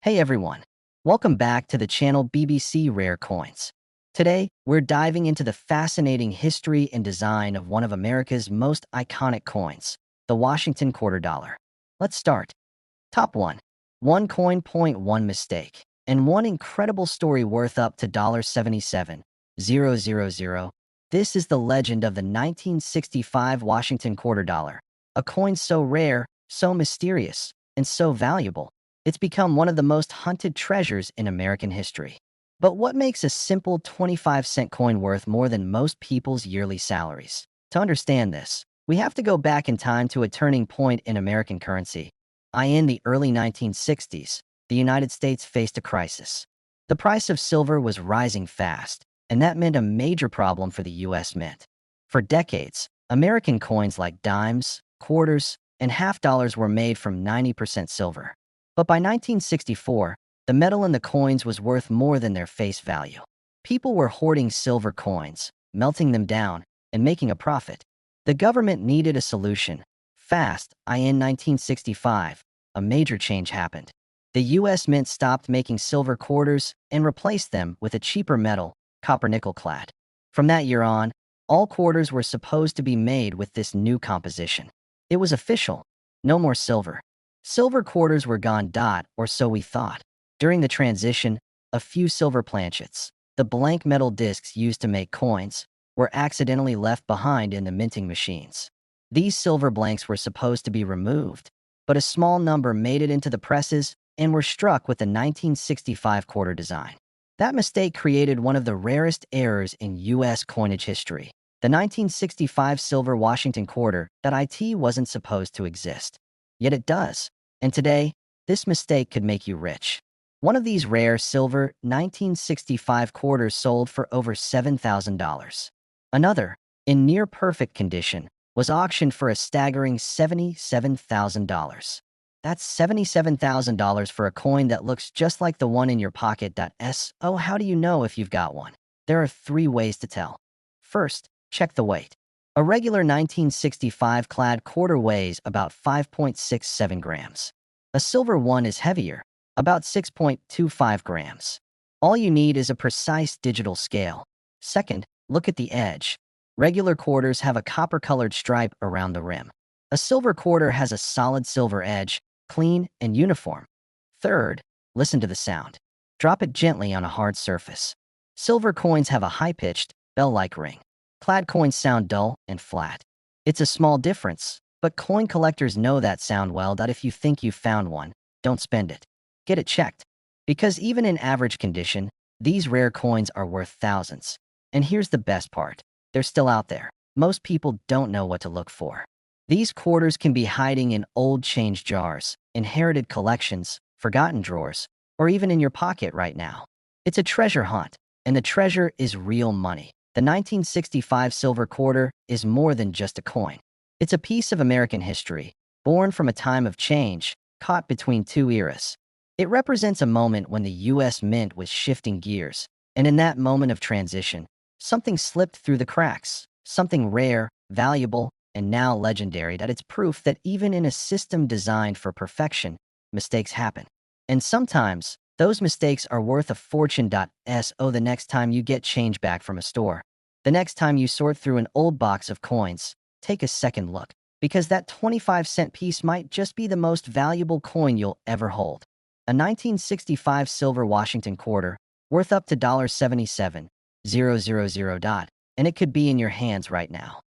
Hey everyone, welcome back to the channel BBC Rare Coins. Today, we're diving into the fascinating history and design of one of America's most iconic coins, the Washington quarter dollar. Let's start. Top 1. One coin point one mistake, and one incredible story worth up to $77,000. This is the legend of the 1965 Washington quarter dollar, a coin so rare, so mysterious, and so valuable. It's become one of the most hunted treasures in American history. But what makes a simple 25-cent coin worth more than most people's yearly salaries? To understand this, we have to go back in time to a turning point in American currency. In the early 1960s, the United States faced a crisis. The price of silver was rising fast, and that meant a major problem for the U.S. Mint. For decades, American coins like dimes, quarters, and half dollars were made from 90% silver. But by 1964, the metal in the coins was worth more than their face value. People were hoarding silver coins, melting them down, and making a profit. The government needed a solution. Fast, in 1965, a major change happened. The U.S. Mint stopped making silver quarters and replaced them with a cheaper metal, copper nickel clad. From that year on, all quarters were supposed to be made with this new composition. It was official. No more silver. Silver quarters were gone, or so we thought. During the transition, a few silver planchets, the blank metal discs used to make coins, were accidentally left behind in the minting machines. These silver blanks were supposed to be removed, but a small number made it into the presses and were struck with the 1965 quarter design. That mistake created one of the rarest errors in U.S. coinage history. The 1965 silver Washington quarter that wasn't supposed to exist. Yet it does. And today, this mistake could make you rich. One of these rare silver 1965 quarters sold for over $7,000. Another, in near-perfect condition, was auctioned for a staggering $77,000. That's $77,000 for a coin that looks just like the one in your pocket. So how do you know if you've got one? There are 3 ways to tell. First, check the weight. A regular 1965 clad quarter weighs about 5.67 grams. A silver one is heavier, about 6.25 grams. All you need is a precise digital scale. Second, look at the edge. Regular quarters have a copper-colored stripe around the rim. A silver quarter has a solid silver edge, clean and uniform. Third, listen to the sound. Drop it gently on a hard surface. Silver coins have a high-pitched, bell-like ring. Clad coins sound dull and flat. It's a small difference, but coin collectors know that sound well. If you think you've found one, don't spend it. Get it checked. Because even in average condition, these rare coins are worth thousands. And here's the best part. They're still out there. Most people don't know what to look for. These quarters can be hiding in old change jars, inherited collections, forgotten drawers, or even in your pocket right now. It's a treasure hunt, and the treasure is real money. The 1965 silver quarter is more than just a coin. It's a piece of American history, born from a time of change, caught between 2 eras. It represents a moment when the U.S. Mint was shifting gears, and in that moment of transition, something slipped through the cracks, something rare, valuable, and now legendary. It's proof that even in a system designed for perfection, mistakes happen. And sometimes, those mistakes are worth a fortune. The next time you get change back from a store, the next time you sort through an old box of coins, take a second look, because that 25-cent piece might just be the most valuable coin you'll ever hold. A 1965 silver Washington quarter, worth up to $77,000, and it could be in your hands right now.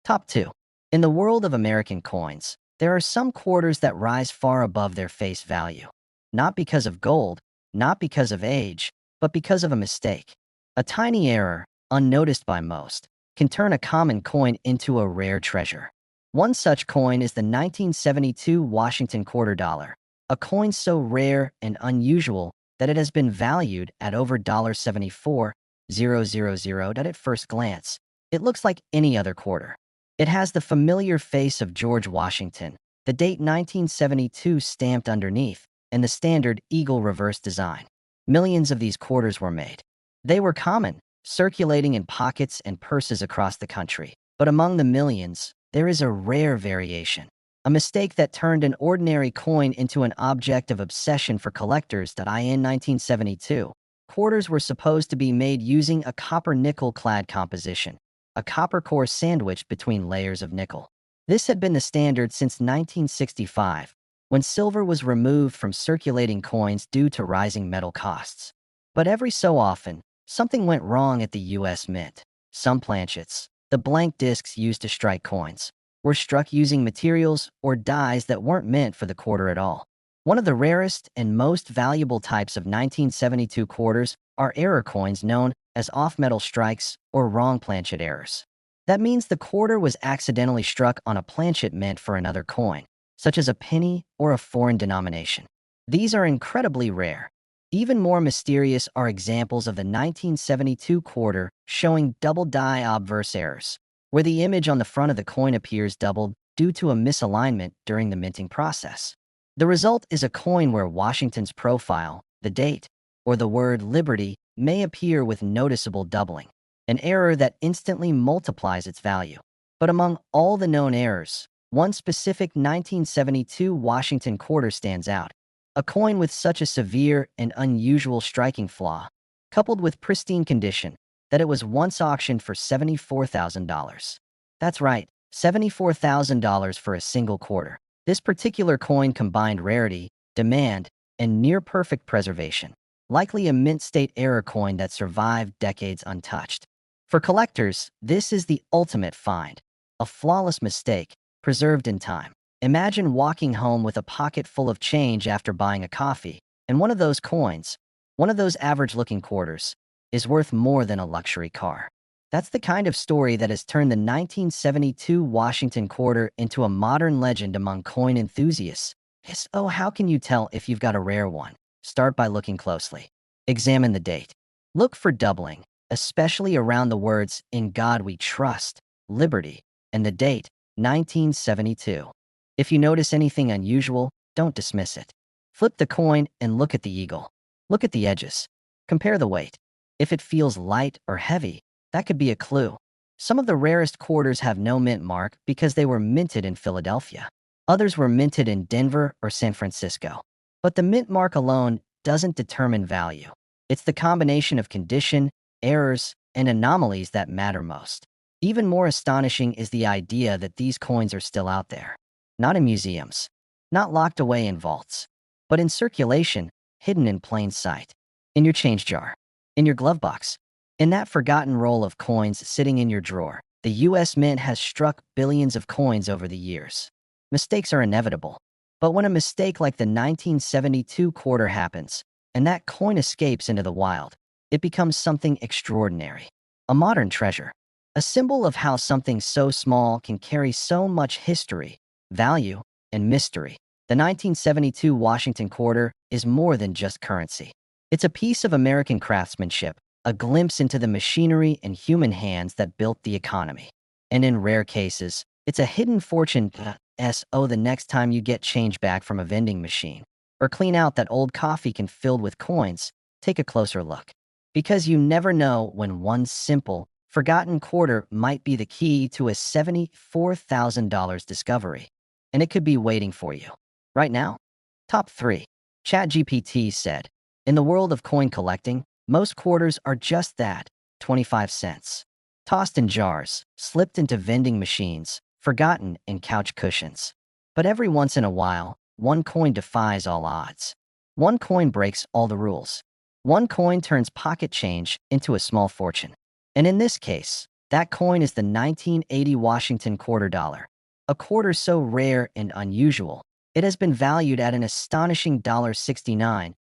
Top 2. In the world of American coins, there are some quarters that rise far above their face value. Not because of gold, not because of age, but because of a mistake. A tiny error, unnoticed by most, can turn a common coin into a rare treasure. One such coin is the 1972 Washington quarter dollar, a coin so rare and unusual that it has been valued at over $74,000. At first glance, it looks like any other quarter. It has the familiar face of George Washington, the date 1972 stamped underneath, and the standard eagle reverse design. Millions of these quarters were made. They were common, circulating in pockets and purses across the country. But among the millions, there is a rare variation. a mistake that turned an ordinary coin into an object of obsession for collectors. In 1972, quarters were supposed to be made using a copper-nickel clad composition, a copper core sandwiched between layers of nickel. This had been the standard since 1965, when silver was removed from circulating coins due to rising metal costs. But every so often, something went wrong at the US Mint. Some planchets, the blank discs used to strike coins, were struck using materials or dyes that weren't meant for the quarter at all. One of the rarest and most valuable types of 1972 quarters are error coins known as off-metal strikes or wrong planchet errors. That means the quarter was accidentally struck on a planchet meant for another coin, such as a penny or a foreign denomination. These are incredibly rare. Even more mysterious are examples of the 1972 quarter showing double die obverse errors, where the image on the front of the coin appears doubled due to a misalignment during the minting process. The result is a coin where Washington's profile, the date, or the word liberty may appear with noticeable doubling, an error that instantly multiplies its value. But among all the known errors, one specific 1972 Washington quarter stands out. A coin with such a severe and unusual striking flaw, coupled with pristine condition, that it was once auctioned for $74,000. That's right, $74,000 for a single quarter. This particular coin combined rarity, demand, and near-perfect preservation, likely a mint-state error coin that survived decades untouched. For collectors, this is the ultimate find, a flawless mistake, preserved in time. Imagine walking home with a pocket full of change after buying a coffee, and one of those coins, one of those average-looking quarters, is worth more than a luxury car. That's the kind of story that has turned the 1972 Washington quarter into a modern legend among coin enthusiasts. So how can you tell if you've got a rare one? Start by looking closely. Examine the date. Look for doubling, especially around the words "In God We Trust," "Liberty," and the date, 1972. If you notice anything unusual, don't dismiss it. Flip the coin and look at the eagle. Look at the edges. Compare the weight. If it feels light or heavy, that could be a clue. Some of the rarest quarters have no mint mark because they were minted in Philadelphia. Others were minted in Denver or San Francisco. But the mint mark alone doesn't determine value. It's the combination of condition, errors, and anomalies that matter most. Even more astonishing is the idea that these coins are still out there. Not in museums, not locked away in vaults, but in circulation, hidden in plain sight. In your change jar, in your glove box, in that forgotten roll of coins sitting in your drawer. The US Mint has struck billions of coins over the years. Mistakes are inevitable, but when a mistake like the 1972 quarter happens, and that coin escapes into the wild, it becomes something extraordinary. A modern treasure, a symbol of how something so small can carry so much history, value, and mystery. The 1972 Washington quarter is more than just currency. It's a piece of American craftsmanship, a glimpse into the machinery and human hands that built the economy. And in rare cases, it's a hidden fortune. So the next time you get change back from a vending machine, or clean out that old coffee can filled with coins, take a closer look. Because you never know when one simple, forgotten quarter might be the key to a $74,000 discovery. And it could be waiting for you. Right now. Top 3. ChatGPT said, in the world of coin collecting, most quarters are just that, 25 cents. Tossed in jars, slipped into vending machines, forgotten in couch cushions. But every once in a while, one coin defies all odds. One coin breaks all the rules. One coin turns pocket change into a small fortune. And in this case, that coin is the 1980 Washington quarter dollar. A quarter so rare and unusual, it has been valued at an astonishing $69,000.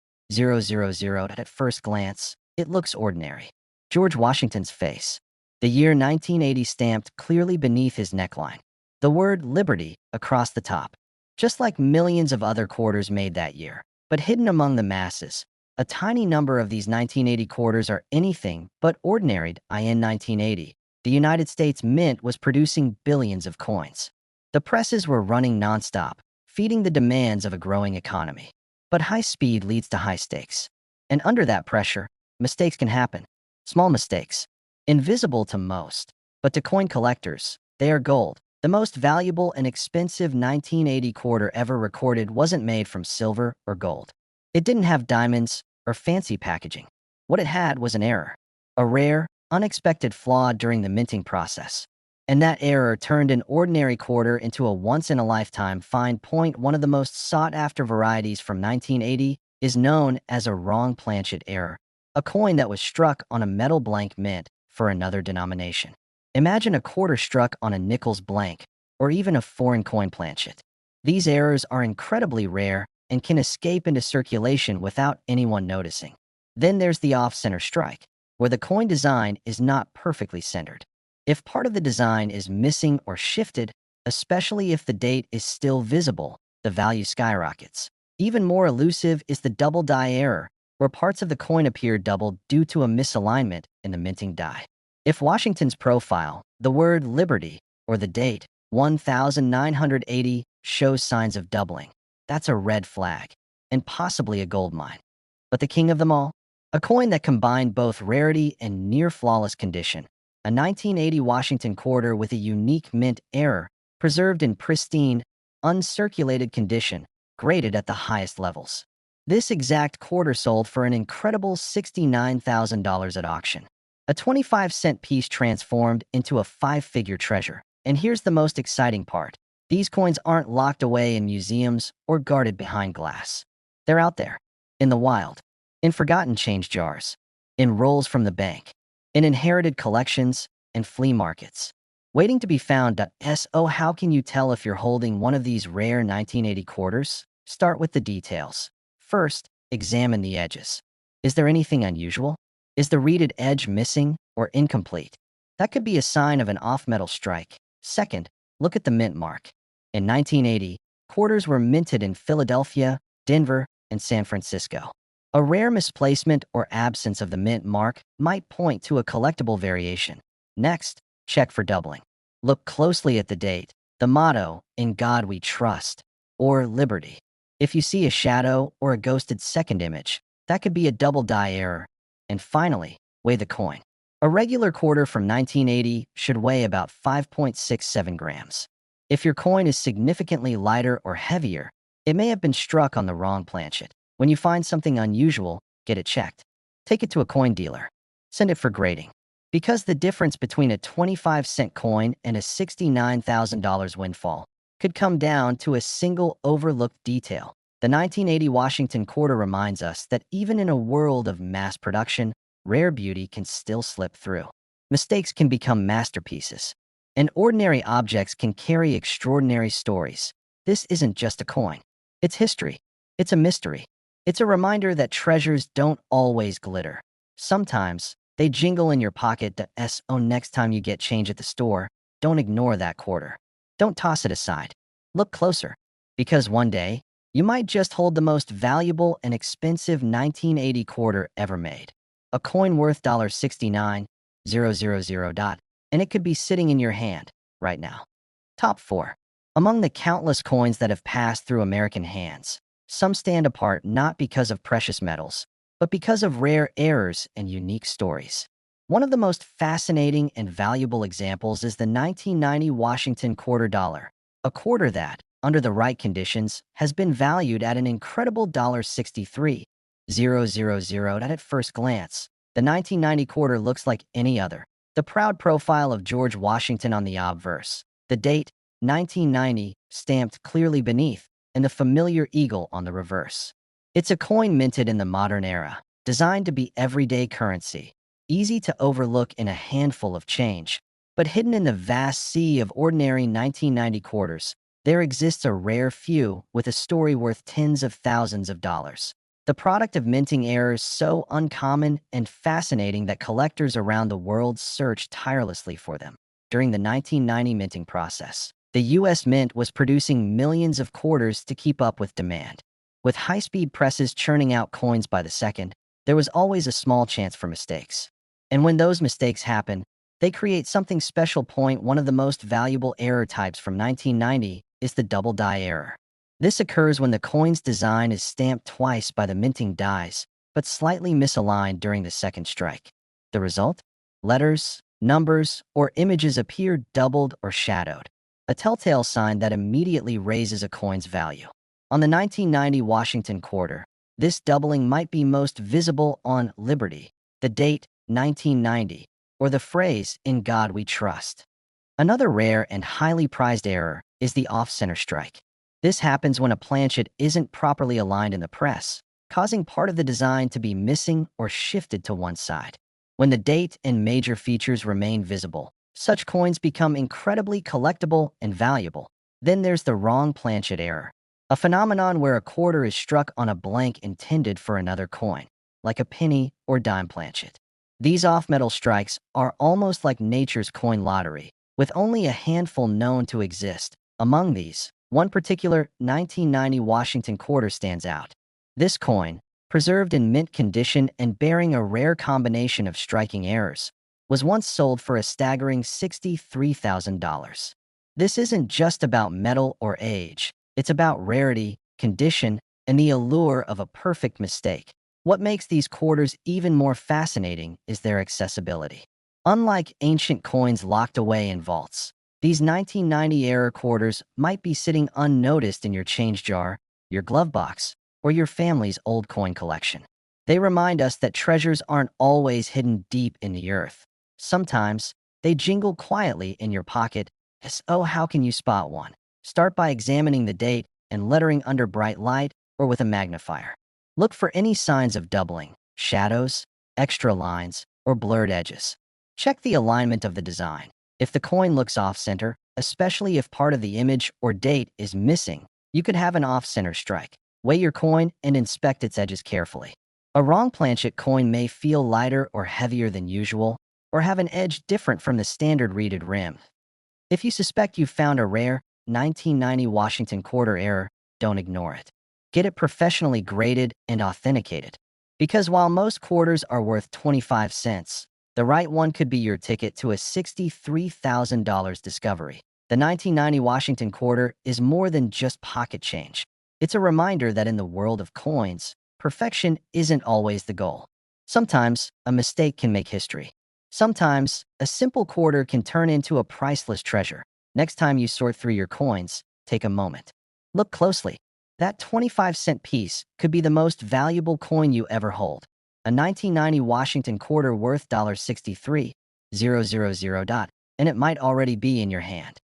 At first glance, it looks ordinary. George Washington's face. The year 1980 stamped clearly beneath his neckline. The word liberty across the top. Just like millions of other quarters made that year. But hidden among the masses, a tiny number of these 1980 quarters are anything but ordinary. In 1980, the United States Mint was producing billions of coins. The presses were running nonstop, feeding the demands of a growing economy. But high speed leads to high stakes. And under that pressure, mistakes can happen. Small mistakes. Invisible to most. But to coin collectors, they are gold. The most valuable and expensive 1980 quarter ever recorded wasn't made from silver or gold. It didn't have diamonds or fancy packaging. What it had was an error, a rare, unexpected flaw during the minting process. And that error turned an ordinary quarter into a once-in-a-lifetime fine point. One of the most sought-after varieties from 1980 is known as a wrong planchet error, a coin that was struck on a metal blank mint for another denomination. Imagine a quarter struck on a nickels blank, or even a foreign coin planchet. These errors are incredibly rare and can escape into circulation without anyone noticing. Then there's the off-center strike, where the coin design is not perfectly centered. If part of the design is missing or shifted, especially if the date is still visible, the value skyrockets. Even more elusive is the double die error, where parts of the coin appear doubled due to a misalignment in the minting die. If Washington's profile, the word Liberty, or the date, 1980, shows signs of doubling, that's a red flag, and possibly a gold mine. But the king of them all? A coin that combined both rarity and near-flawless condition. A 1980 Washington quarter with a unique mint error, preserved in pristine, uncirculated condition, graded at the highest levels. This exact quarter sold for an incredible $69,000 at auction. A 25-cent piece transformed into a five-figure treasure. And here's the most exciting part. These coins aren't locked away in museums or guarded behind glass. They're out there, in the wild, in forgotten change jars, in rolls from the bank, in inherited collections and flea markets, waiting to be found. So how can you tell if you're holding one of these rare 1980 quarters? Start with the details. First, examine the edges. Is there anything unusual? Is the reeded edge missing or incomplete? That could be a sign of an off-metal strike. Second, look at the mint mark. In 1980, quarters were minted in Philadelphia, Denver, and San Francisco. A rare misplacement or absence of the mint mark might point to a collectible variation. Next, check for doubling. Look closely at the date, the motto, "In God We Trust," or Liberty. If you see a shadow or a ghosted second image, that could be a double die error. And finally, weigh the coin. A regular quarter from 1980 should weigh about 5.67 grams. If your coin is significantly lighter or heavier, it may have been struck on the wrong planchet. When you find something unusual, get it checked. Take it to a coin dealer. Send it for grading. Because the difference between a 25-cent coin and a $69,000 windfall could come down to a single overlooked detail. The 1980 Washington quarter reminds us that even in a world of mass production, rare beauty can still slip through. Mistakes can become masterpieces, and ordinary objects can carry extraordinary stories. This isn't just a coin. It's history. It's a mystery. It's a reminder that treasures don't always glitter. Sometimes, they jingle in your pocket. So next time you get change at the store, don't ignore that quarter. Don't toss it aside. Look closer, because one day, you might just hold the most valuable and expensive 1980 quarter ever made. A coin worth $69,000, and it could be sitting in your hand right now. Top 4. Among the countless coins that have passed through American hands, some stand apart not because of precious metals, but because of rare errors and unique stories. One of the most fascinating and valuable examples is the 1990 Washington quarter dollar, a quarter that, under the right conditions, has been valued at an incredible $63,000. At first glance, the 1990 quarter looks like any other. The proud profile of George Washington on the obverse, the date, 1990, stamped clearly beneath, and the familiar eagle on the reverse. It's a coin minted in the modern era, designed to be everyday currency, easy to overlook in a handful of change, but hidden in the vast sea of ordinary 1990 quarters, there exists a rare few with a story worth tens of thousands of dollars. The product of minting errors so uncommon and fascinating that collectors around the world search tirelessly for them. During the 1990 minting process, the U.S. Mint was producing millions of quarters to keep up with demand. With high-speed presses churning out coins by the second, there was always a small chance for mistakes. And when those mistakes happen, they create something special. One of the most valuable error types from 1990 is the double die error. This occurs when the coin's design is stamped twice by the minting dies, but slightly misaligned during the second strike. The result? Letters, numbers, or images appear doubled or shadowed. a telltale sign that immediately raises a coin's value. On the 1990 Washington quarter, this doubling might be most visible on Liberty, the date 1990, or the phrase, "In God We Trust." Another rare and highly prized error is the off-center strike. This happens when a planchet isn't properly aligned in the press, causing part of the design to be missing or shifted to one side. When the date and major features remain visible, such coins become incredibly collectible and valuable. Then there's the wrong planchet error, a phenomenon where a quarter is struck on a blank intended for another coin, like a penny or dime planchet. These off-metal strikes are almost like nature's coin lottery, with only a handful known to exist. Among these, one particular 1990 Washington quarter stands out. This coin, preserved in mint condition and bearing a rare combination of striking errors, was once sold for a staggering $63,000. This isn't just about metal or age, it's about rarity, condition, and the allure of a perfect mistake. What makes these quarters even more fascinating is their accessibility. Unlike ancient coins locked away in vaults, these 1990-era quarters might be sitting unnoticed in your change jar, your glove box, or your family's old coin collection. They remind us that treasures aren't always hidden deep in the earth. Sometimes, they jingle quietly in your pocket. So how can you spot one? Start by examining the date and lettering under bright light or with a magnifier. Look for any signs of doubling, shadows, extra lines, or blurred edges. Check the alignment of the design. If the coin looks off-center, especially if part of the image or date is missing, you could have an off-center strike. Weigh your coin and inspect its edges carefully. A wrong planchet coin may feel lighter or heavier than usual, or have an edge different from the standard reeded rim. If you suspect you've found a rare 1990 Washington quarter error, don't ignore it. Get it professionally graded and authenticated. Because while most quarters are worth 25 cents, the right one could be your ticket to a $63,000 discovery. The 1990 Washington quarter is more than just pocket change. It's a reminder that in the world of coins, perfection isn't always the goal. Sometimes, a mistake can make history. Sometimes, a simple quarter can turn into a priceless treasure. Next time you sort through your coins, take a moment. Look closely. That 25-cent piece could be the most valuable coin you ever hold. A 1990 Washington quarter worth $63,000, and it might already be in your hand.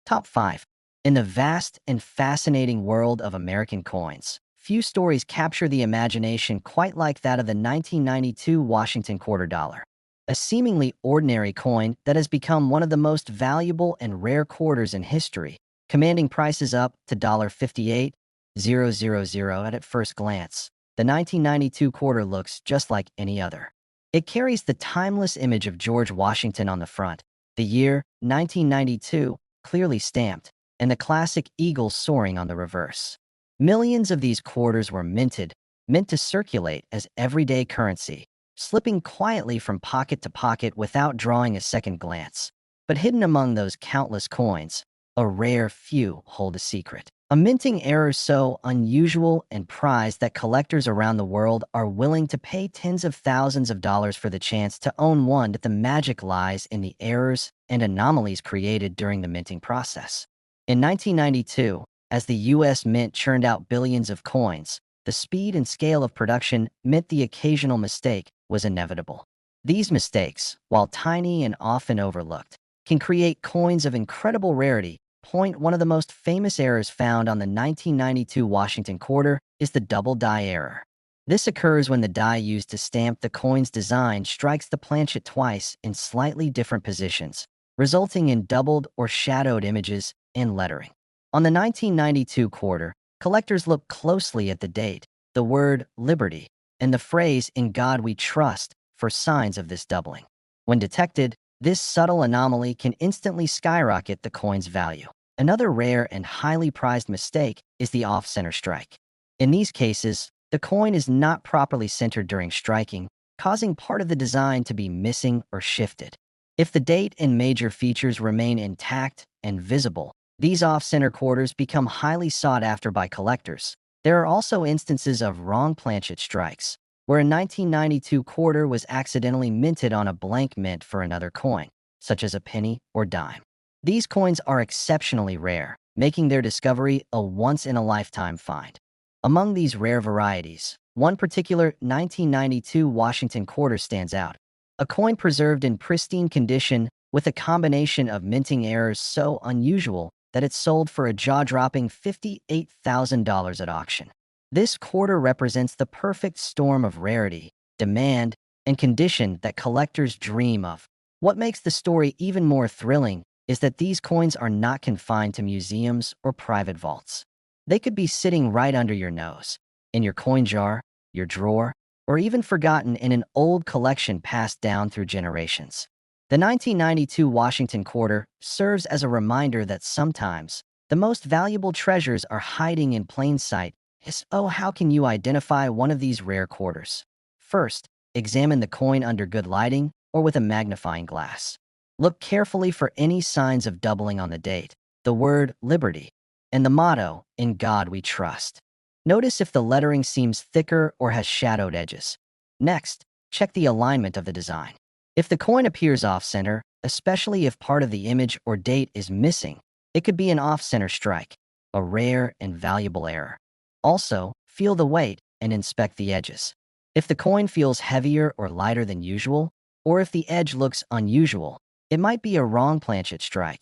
Top 5. In the vast and fascinating world of American coins, few stories capture the imagination quite like that of the 1992 Washington quarter dollar. A seemingly ordinary coin that has become one of the most valuable and rare quarters in history, commanding prices up to $58,000 at first glance. The 1992 quarter looks just like any other. It carries the timeless image of George Washington on the front, the year 1992 clearly stamped, and the classic eagle soaring on the reverse. Millions of these quarters were minted, meant to circulate as everyday currency, slipping quietly from pocket to pocket without drawing a second glance. But hidden among those countless coins, a rare few hold a secret. A minting error so unusual and prized that collectors around the world are willing to pay tens of thousands of dollars for the chance to own one. That the magic lies in the errors and anomalies created during the minting process. In 1992, as the U.S. Mint churned out billions of coins, the speed and scale of production meant the occasional mistake was inevitable. These mistakes, while tiny and often overlooked, can create coins of incredible rarity. One of the most famous errors found on the 1992 Washington quarter is the double die error. This occurs when the die used to stamp the coin's design strikes the planchet twice in slightly different positions, resulting in doubled or shadowed images and lettering. On the 1992 quarter, collectors looked closely at the date, the word Liberty, and the phrase "In God We Trust" for signs of this doubling. When detected, this subtle anomaly can instantly skyrocket the coin's value. Another rare and highly prized mistake is the off-center strike. In these cases, the coin is not properly centered during striking, causing part of the design to be missing or shifted. If the date and major features remain intact and visible, these off-center quarters become highly sought after by collectors. There are also instances of wrong planchet strikes, where a 1992 quarter was accidentally minted on a blank mint for another coin, such as a penny or dime. These coins are exceptionally rare, making their discovery a once-in-a-lifetime find. Among these rare varieties, one particular 1992 Washington quarter stands out, a coin preserved in pristine condition with a combination of minting errors so unusual that it sold for a jaw-dropping $58,000 at auction. This quarter represents the perfect storm of rarity, demand, and condition that collectors dream of. What makes the story even more thrilling is that these coins are not confined to museums or private vaults. They could be sitting right under your nose, in your coin jar, your drawer, or even forgotten in an old collection passed down through generations. The 1992 Washington quarter serves as a reminder that sometimes the most valuable treasures are hiding in plain sight. So how can you identify one of these rare quarters? First, examine the coin under good lighting or with a magnifying glass. Look carefully for any signs of doubling on the date, the word liberty, and the motto, "In God We Trust." Notice if the lettering seems thicker or has shadowed edges. Next, check the alignment of the design. If the coin appears off-center, especially if part of the image or date is missing, it could be an off-center strike, a rare and valuable error. Also, feel the weight and inspect the edges. If the coin feels heavier or lighter than usual, or if the edge looks unusual, it might be a wrong planchet strike.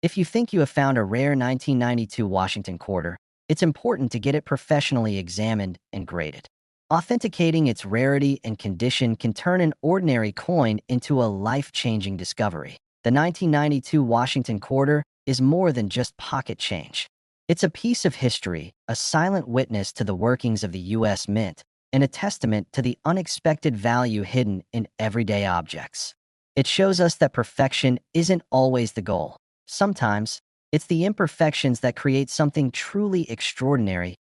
If you think you have found a rare 1992 Washington quarter, it's important to get it professionally examined and graded. Authenticating its rarity and condition can turn an ordinary coin into a life-changing discovery. The 1992 Washington quarter is more than just pocket change. It's a piece of history, a silent witness to the workings of the U.S. Mint, and a testament to the unexpected value hidden in everyday objects. It shows us that perfection isn't always the goal. Sometimes, it's the imperfections that create something truly extraordinary.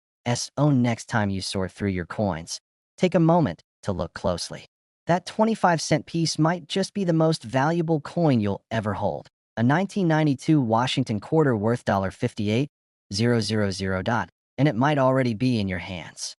Next time you sort through your coins, take a moment to look closely. That 25-cent piece might just be the most valuable coin you'll ever hold. A 1992 Washington quarter worth $58,000, and it might already be in your hands.